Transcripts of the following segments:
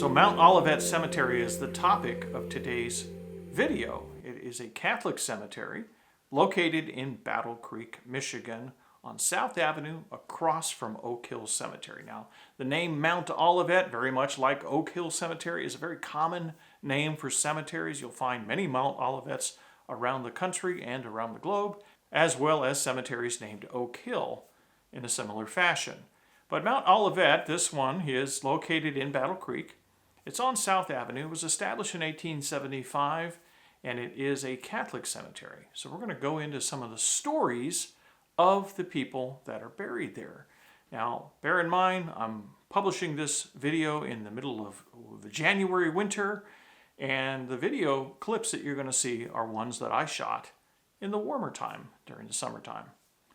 So Mount Olivet Cemetery is the topic of today's video. It is a Catholic cemetery located in Battle Creek, Michigan on South Avenue across from Oak Hill Cemetery. Now, the name Mount Olivet, very much like Oak Hill Cemetery, is a very common name for cemeteries. You'll find many Mount Olivets around the country and around the globe, as well as cemeteries named Oak Hill in a similar fashion. But Mount Olivet, this one, is located in Battle Creek. It's on South Avenue. It was established in 1875, and it is a Catholic cemetery. So we're going to go into some of the stories of the people that are buried there. Now, bear in mind, I'm publishing this video in the middle of the January winter, and the video clips that you're going to see are ones that I shot in the warmer time during the summertime.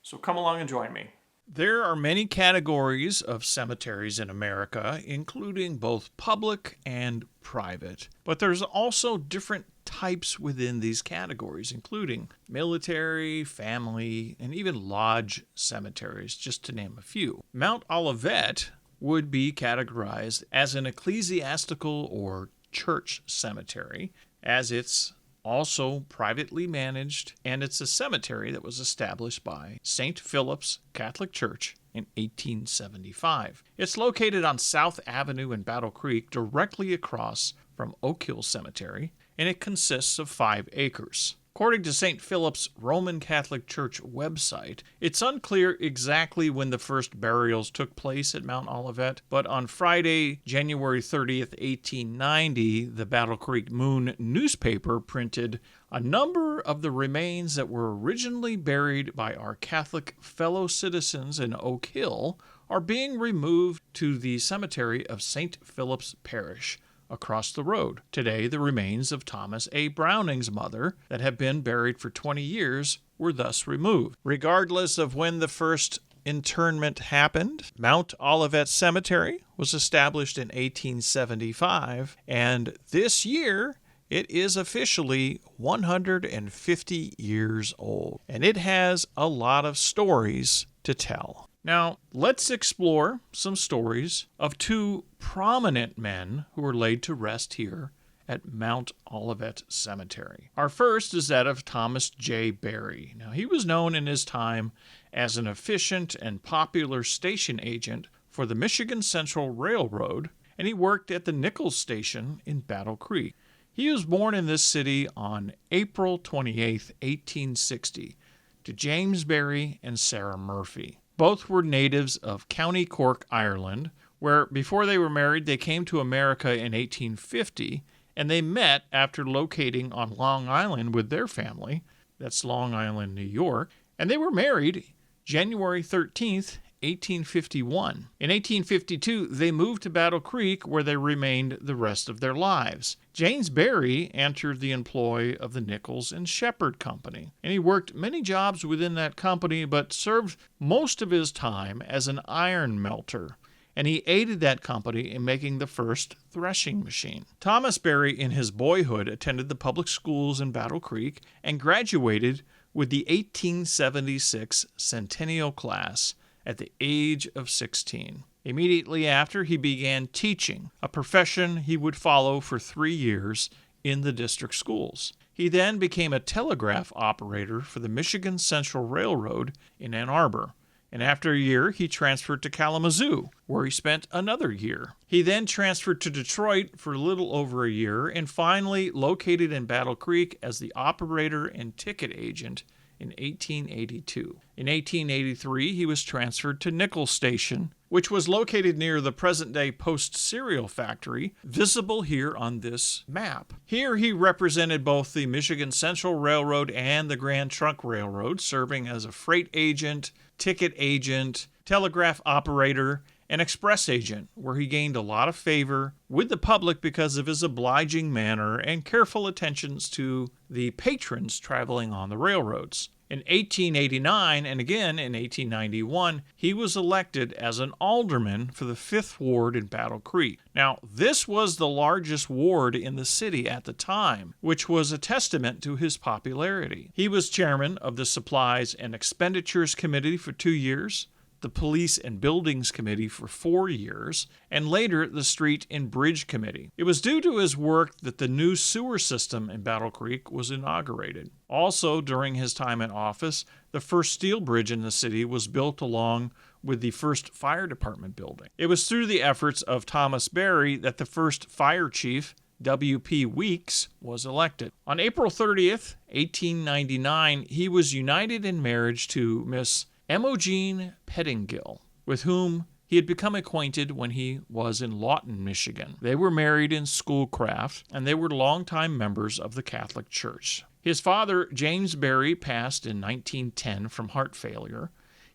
So come along and join me. There are many categories of cemeteries in America, including both public and private. But there's also different types within these categories, including military, family, and even lodge cemeteries, just to name a few. Mount Olivet would be categorized as an ecclesiastical or church cemetery, as it's also privately managed, and it's a cemetery that was established by St. Philip's Catholic Church in 1875. It's located on South Avenue in Battle Creek, directly across from Oak Hill Cemetery, and it consists of 5 acres. According to St. Philip's Roman Catholic Church website, it's unclear exactly when the first burials took place at Mount Olivet, but on Friday, January 30th, 1890, the Battle Creek Moon newspaper printed a number of the remains that were originally buried by our Catholic fellow citizens in Oak Hill are being removed to the cemetery of St. Philip's Parish across the road. Today, the remains of Thomas A. Browning's mother that had been buried for 20 years were thus removed. Regardless of when the first interment happened, Mount Olivet Cemetery was established in 1875, and this year it is officially 150 years old, and it has a lot of stories to tell. Now, let's explore some stories of 2 prominent men who were laid to rest here at Mount Olivet Cemetery. Our first is that of Thomas J. Berry. Now, he was known in his time as an efficient and popular station agent for the Michigan Central Railroad, and he worked at the Nichols Station in Battle Creek. He was born in this city on April 28, 1860, to James Berry and Sarah Murphy. Both were natives of County Cork, Ireland, where before they were married, they came to America in 1850, and they met after locating on Long Island with their family. That's Long Island, New York. And they were married January 13th, 1851. In 1852, they moved to Battle Creek, where they remained the rest of their lives. James Berry entered the employ of the Nichols Shepard Company, and he worked many jobs within that company, but served most of his time as an iron melter, and he aided that company in making the first threshing machine. Thomas Berry, in his boyhood, attended the public schools in Battle Creek and graduated with the 1876 Centennial class at the age of 16. Immediately after, he began teaching, a profession he would follow for 3 years in the district schools. He then became a telegraph operator for the Michigan Central Railroad in Ann Arbor, and after a year, he transferred to Kalamazoo, where he spent another year. He then transferred to Detroit for a little over a year, and finally located in Battle Creek as the operator and ticket agent in 1882. In 1883, he was transferred to Nichols Station, which was located near the present-day Post Cereal Factory, visible here on this map. Here he represented both the Michigan Central Railroad and the Grand Trunk Railroad, serving as a freight agent, ticket agent, telegraph operator, and express agent, where he gained a lot of favor with the public because of his obliging manner and careful attentions to the patrons traveling on the railroads. In 1889 and again in 1891, he was elected as an alderman for the 5th Ward in Battle Creek. Now, this was the largest ward in the city at the time, which was a testament to his popularity. He was chairman of the Supplies and Expenditures Committee for 2 years, the Police and Buildings Committee for 4 years, and later the Street and Bridge Committee. It was due to his work that the new sewer system in Battle Creek was inaugurated. Also, during his time in office, the first steel bridge in the city was built along with the first fire department building. It was through the efforts of Thomas Berry that the first fire chief, W.P. Weeks, was elected. On April 30th, 1899, he was united in marriage to Miss Emogene Pettingill, with whom he had become acquainted when he was in Lawton, Michigan. They were married in Schoolcraft, and they were longtime members of the Catholic Church. His father, James Berry, passed in 1910 from heart failure.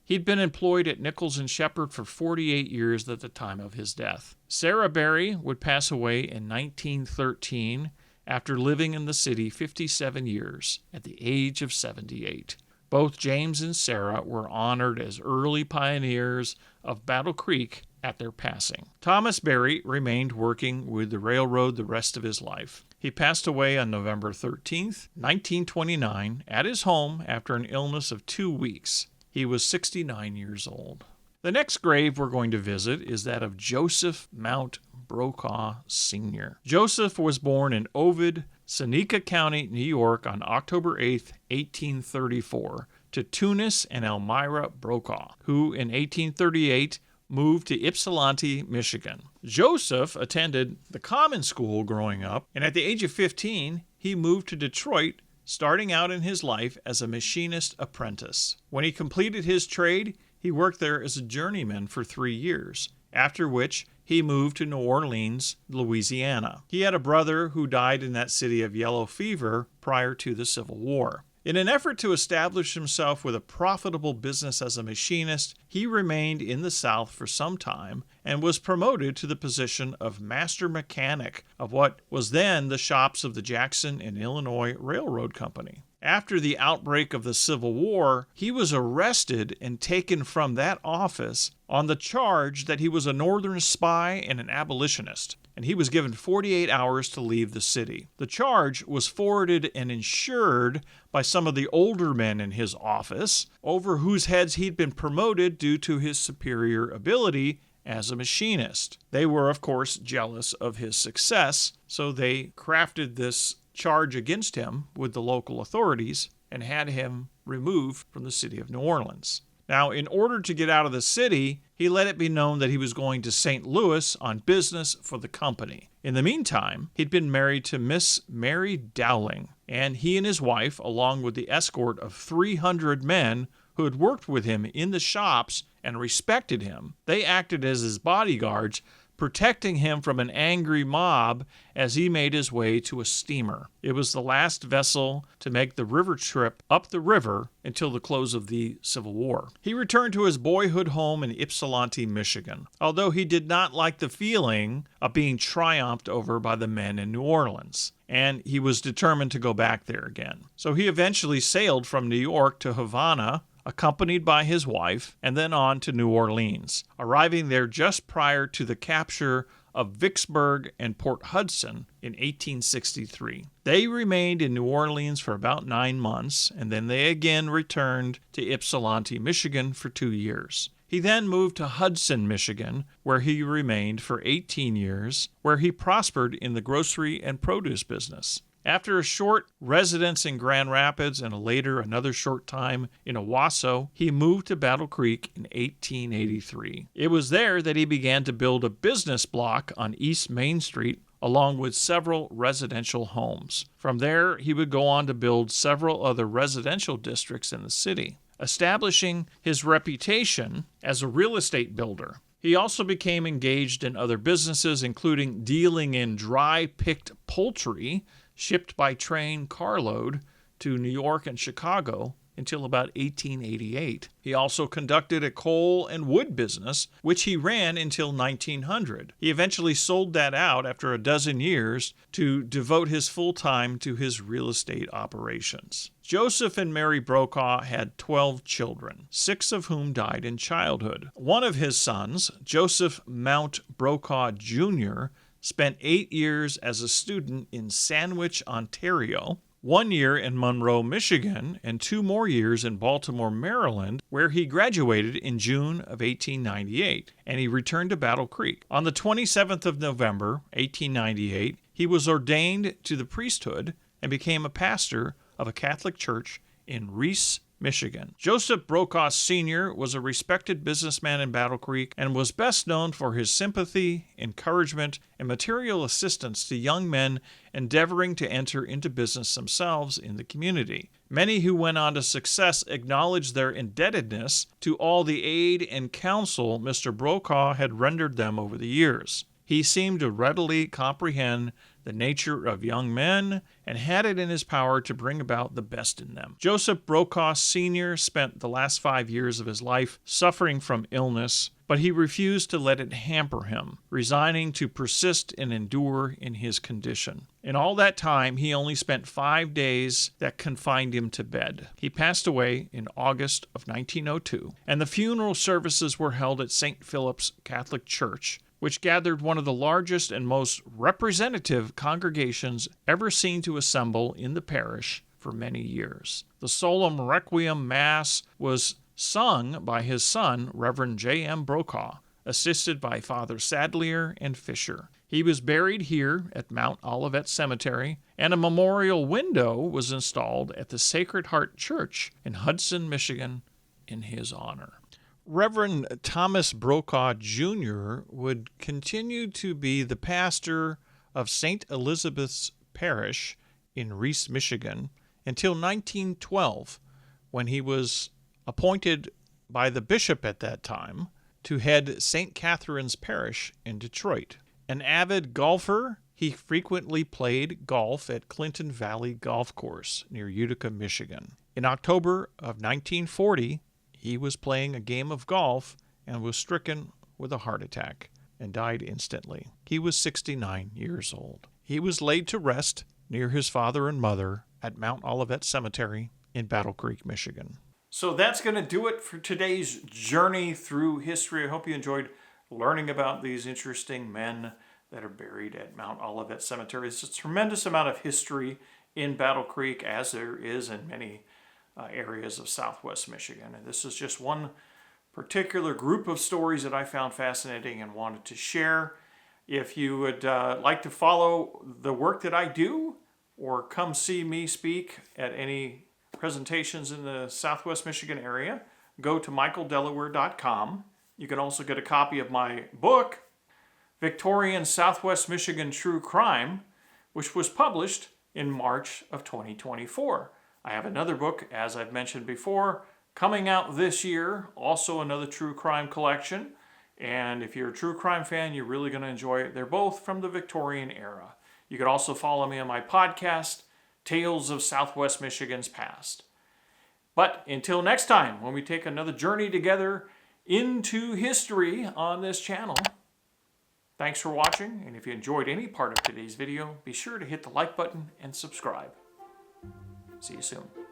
He'd been employed at Nichols Shepard for 48 years at the time of his death. Sarah Berry would pass away in 1913 after living in the city 57 years at the age of 78. Both James and Sarah were honored as early pioneers of Battle Creek at their passing. Thomas Berry remained working with the railroad the rest of his life. He passed away on November 13th, 1929, at his home after an illness of 2 weeks. He was 69 years old. The next grave we're going to visit is that of Joseph Mount Brokaw, Sr. Joseph was born in Ovid, Seneca County, New York on October 8, 1834, to Tunis and Elmira Brokaw, who in 1838 moved to Ypsilanti, Michigan. Joseph attended the common school growing up, and at the age of 15, he moved to Detroit, starting out in his life as a machinist apprentice. When he completed his trade, he worked there as a journeyman for 3 years, after which he moved to New Orleans, Louisiana. He had a brother who died in that city of yellow fever prior to the Civil War. In an effort to establish himself with a profitable business as a machinist, he remained in the South for some time and was promoted to the position of master mechanic of what was then the shops of the Jackson and Illinois Railroad Company. After the outbreak of the Civil War, he was arrested and taken from that office on the charge that he was a Northern spy and an abolitionist, and he was given 48 hours to leave the city. The charge was forwarded and insured by some of the older men in his office, over whose heads he'd been promoted due to his superior ability as a machinist. They were, of course, jealous of his success, so they crafted this charge against him with the local authorities and had him removed from the city of New Orleans. Now, in order to get out of the city, he let it be known that he was going to St. Louis on business for the company. In the meantime, he'd been married to Miss Mary Dowling, and he and his wife, along with the escort of 300 men who had worked with him in the shops and respected him, they acted as his bodyguards, protecting him from an angry mob as he made his way to a steamer. It was the last vessel to make the river trip up the river until the close of the Civil War. He returned to his boyhood home in Ypsilanti, Michigan, although he did not like the feeling of being triumphed over by the men in New Orleans, and he was determined to go back there again. So he eventually sailed from New York to Havana, accompanied by his wife, and then on to New Orleans, arriving there just prior to the capture of Vicksburg and Port Hudson in 1863. They remained in New Orleans for about 9 months, and then they again returned to Ypsilanti, Michigan for 2 years. He then moved to Hudson, Michigan, where he remained for 18 years, where he prospered in the grocery and produce business. After a short residence in Grand Rapids and later another short time in Owasso, he moved to Battle Creek in 1883. It was there that he began to build a business block on East Main Street along with several residential homes. From there, he would go on to build several other residential districts in the city, establishing his reputation as a real estate builder. He also became engaged in other businesses, including dealing in dry-picked poultry shipped by train carload to New York and Chicago until about 1888. He also conducted a coal and wood business, which he ran until 1900. He eventually sold that out after a dozen years to devote his full time to his real estate operations. Joseph and Mary Brokaw had 12 children, 6 of whom died in childhood. One of his sons, Joseph Mount Brokaw Jr., spent 8 years as a student in Sandwich, Ontario. 1 year in Monroe, Michigan, and 2 more years in Baltimore, Maryland, where he graduated in June of 1898, and he returned to Battle Creek. On the 27th of November, 1898, he was ordained to the priesthood and became a pastor of a Catholic church in Reese, Michigan. Joseph Brokaw Sr. was a respected businessman in Battle Creek and was best known for his sympathy, encouragement, and material assistance to young men endeavoring to enter into business themselves in the community. Many who went on to success acknowledged their indebtedness to all the aid and counsel Mr. Brokaw had rendered them over the years. He seemed to readily comprehend the nature of young men and had it in his power to bring about the best in them. Joseph Brokaw Sr. spent the last 5 years of his life suffering from illness, but he refused to let it hamper him, resigning to persist and endure in his condition. In all that time, he only spent 5 days that confined him to bed. He passed away in August of 1902, and the funeral services were held at St. Philip's Catholic Church, which gathered one of the largest and most representative congregations ever seen to assemble in the parish for many years. The solemn Requiem Mass was sung by his son, Reverend J.M. Brokaw, assisted by Father Sadlier and Fisher. He was buried here at Mount Olivet Cemetery, and a memorial window was installed at the Sacred Heart Church in Hudson, Michigan, in his honor. Reverend Thomas Brokaw Jr. would continue to be the pastor of St. Elizabeth's Parish in Reese, Michigan, until 1912, when he was appointed by the bishop at that time to head St. Catherine's Parish in Detroit. An avid golfer, he frequently played golf at Clinton Valley Golf Course near Utica, Michigan. In October of 1940, he was playing a game of golf and was stricken with a heart attack and died instantly. He was 69 years old. He was laid to rest near his father and mother at Mount Olivet Cemetery in Battle Creek, Michigan. So that's going to do it for today's journey through history. I hope you enjoyed learning about these interesting men that are buried at Mount Olivet Cemetery. It's a tremendous amount of history in Battle Creek, as there is in many areas of southwest Michigan. And this is just one particular group of stories that I found fascinating and wanted to share. If you would like to follow the work that I do or come see me speak at any presentations in the southwest Michigan area, go to michaeldelaware.com. You can also get a copy of my book, Victorian Southwest Michigan True Crime, which was published in March of 2024. I have another book, as I've mentioned before, coming out this year, also another true crime collection. And if you're a true crime fan, you're really going to enjoy it. They're both from the Victorian era. You can also follow me on my podcast, Tales of Southwest Michigan's Past. But until next time, when we take another journey together into history on this channel, thanks for watching. And if you enjoyed any part of today's video, be sure to hit the like button and subscribe. See you soon.